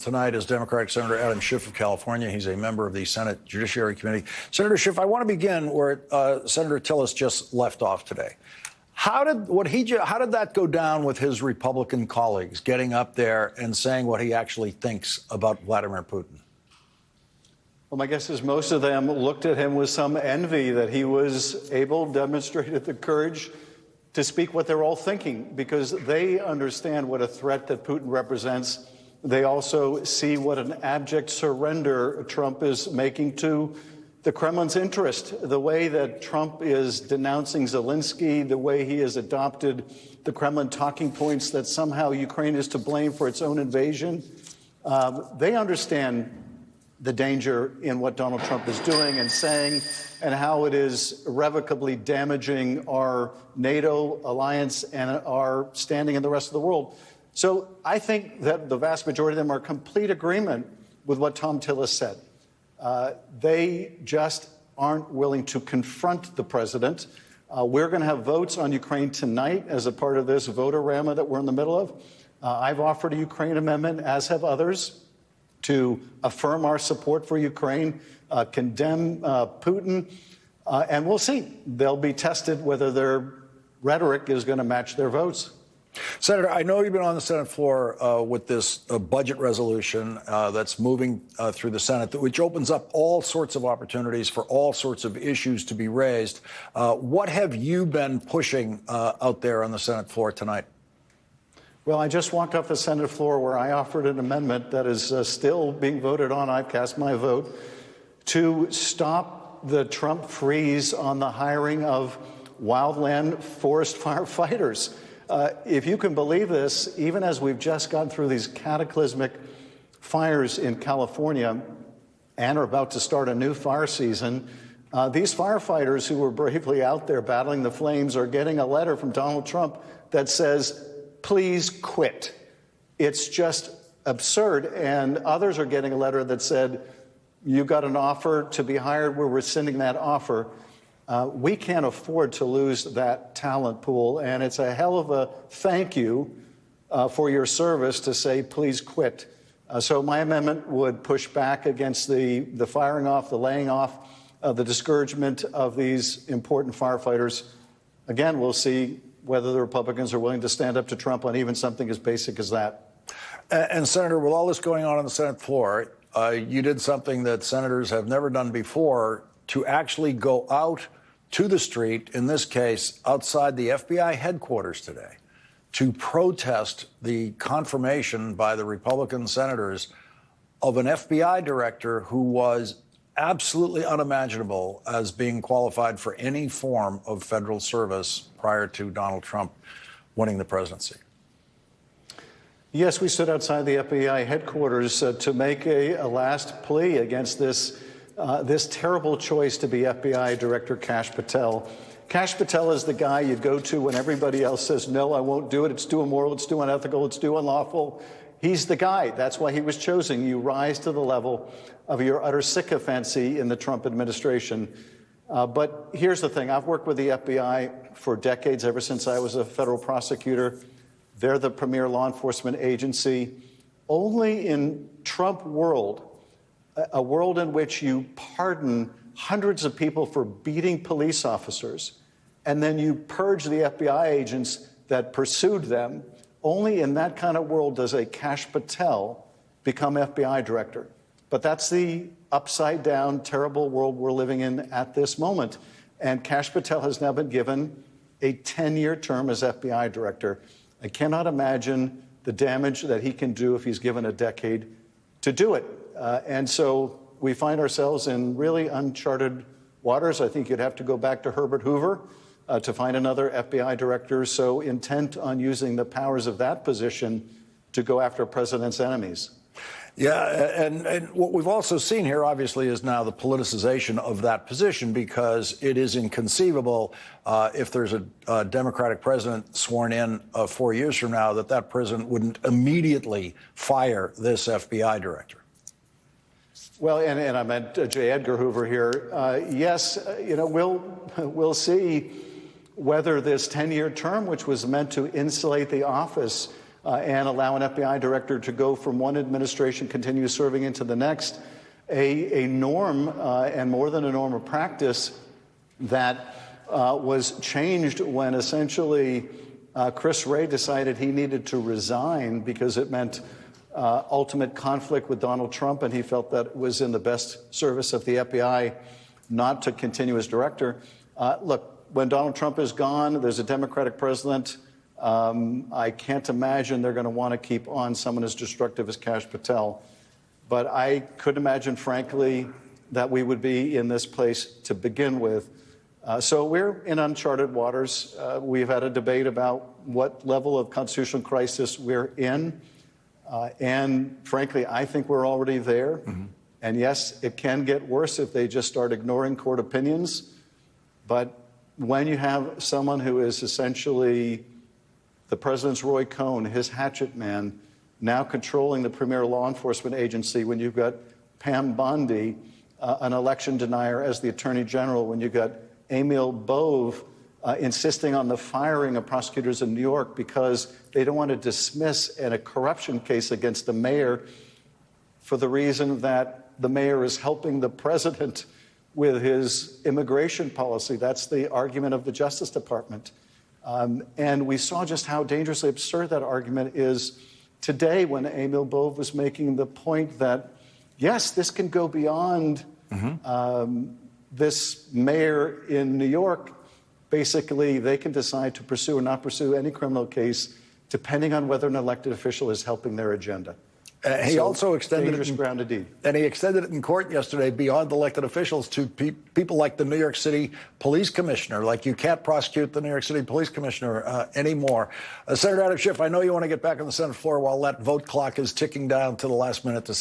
Tonight is Democratic Senator Adam Schiff of California. He's a member of the Senate Judiciary Committee. Senator Schiff, I want to begin where Senator Tillis just left off today. How did that go down with his Republican colleagues, getting up there and saying what he actually thinks about Vladimir Putin? Well, my guess is most of them looked at him with some envy that he was able, demonstrated the courage to speak what they're all thinking, because they understand what a threat that Putin represents. They also see what an abject surrender Trump is making to the Kremlin's interest. The way that Trump is denouncing Zelensky, the way he has adopted the Kremlin talking points that somehow Ukraine is to blame for its own invasion. They understand the danger in what Donald Trump is doing and saying, and how it is irrevocably damaging our NATO alliance and our standing in the rest of the world. So I think that the vast majority of them are in complete agreement with what Tom Tillis said. They just aren't willing to confront the president. We're going to have votes on Ukraine tonight as a part of this vote-a-rama that we're in the middle of. I've offered a Ukraine amendment, as have others, to affirm our support for Ukraine, condemn Putin, and we'll see. They'll be tested whether their rhetoric is going to match their votes. Senator, I know you've been on the Senate floor with this budget resolution that's moving through the Senate, which opens up all sorts of opportunities for all sorts of issues to be raised. What have you been pushing out there on the Senate floor tonight? Well, I just walked off the Senate floor where I offered an amendment that is still being voted on. I've cast my vote to stop the Trump freeze on the hiring of wildland forest firefighters. If you can believe this, even as we've just gone through these cataclysmic fires in California and are about to start a new fire season, these firefighters who were bravely out there battling the flames are getting a letter from Donald Trump that says, please quit. It's just absurd. And others are getting a letter that said, you got an offer to be hired, we're rescinding that offer. We can't afford to lose that talent pool, and it's a hell of a thank you for your service to say, please quit. So my amendment would push back against the firing off, the laying off, the discouragement of these important firefighters. Again, we'll see whether the Republicans are willing to stand up to Trump on even something as basic as that. And Senator, with all this going on the Senate floor, you did something that senators have never done before, to actually go out to the street, in this case, outside the FBI headquarters today, to protest the confirmation by the Republican senators of an FBI director who was absolutely unimaginable as being qualified for any form of federal service prior to Donald Trump winning the presidency. Yes, we stood outside the FBI headquarters to make a last plea against this terrible choice to be FBI Director Kash Patel. Kash Patel is the guy you go to when everybody else says, no, I won't do it. It's too immoral. It's too unethical. It's too unlawful. He's the guy. That's why he was chosen. You rise to the level of your utter sycophancy in the Trump administration. But here's the thing. I've worked with the FBI for decades, ever since I was a federal prosecutor. They're the premier law enforcement agency. Only in Trump world, a world in which you pardon hundreds of people for beating police officers, and then you purge the FBI agents that pursued them, only in that kind of world does a Kash Patel become FBI director. But that's the upside-down, terrible world we're living in at this moment. And Kash Patel has now been given a 10-year term as FBI director. I cannot imagine the damage that he can do if he's given a decade to do it. And so we find ourselves in really uncharted waters. I think you'd have to go back to Herbert Hoover to find another FBI director so intent on using the powers of that position to go after a president's enemies. Yeah, and what we've also seen here, obviously, is now the politicization of that position, because it is inconceivable if there's a Democratic president sworn in 4 years from now that president wouldn't immediately fire this FBI director. Well, and I meant J. Edgar Hoover here. Yes, we'll see whether this 10-year term, which was meant to insulate the office and allow an FBI director to go from one administration, continue serving into the next, a norm and more than a norm of practice that was changed when essentially Chris Wray decided he needed to resign because it meant ultimate conflict with Donald Trump, and he felt that it was in the best service of the FBI not to continue as director. Look, when Donald Trump is gone, there's a Democratic president. I can't imagine they're going to want to keep on someone as destructive as Kash Patel. But I could imagine, frankly, that we would be in this place to begin with. So we're in uncharted waters. We've had a debate about what level of constitutional crisis we're in. And frankly, I think we're already there. Mm-hmm. And yes, it can get worse if they just start ignoring court opinions. But when you have someone who is essentially the president's Roy Cohn, his hatchet man, now controlling the premier law enforcement agency, when you've got Pam Bondi, an election denier, as the attorney general, when you've got Emil Bove insisting on the firing of prosecutors in New York because they don't want to dismiss a corruption case against the mayor for the reason that the mayor is helping the president with his immigration policy. That's the argument of the Justice Department. And we saw just how dangerously absurd that argument is today when Emil Bove was making the point that, yes, this can go beyond this mayor in New York. Basically, they can decide to pursue or not pursue any criminal case depending on whether an elected official is helping their agenda. He also extended dangerous ground indeed. And he extended it in court yesterday beyond elected officials to people like the New York City police commissioner. Like, you can't prosecute the New York City police commissioner anymore. Senator Adam Schiff, I know you want to get back on the Senate floor while that vote clock is ticking down to the last minute to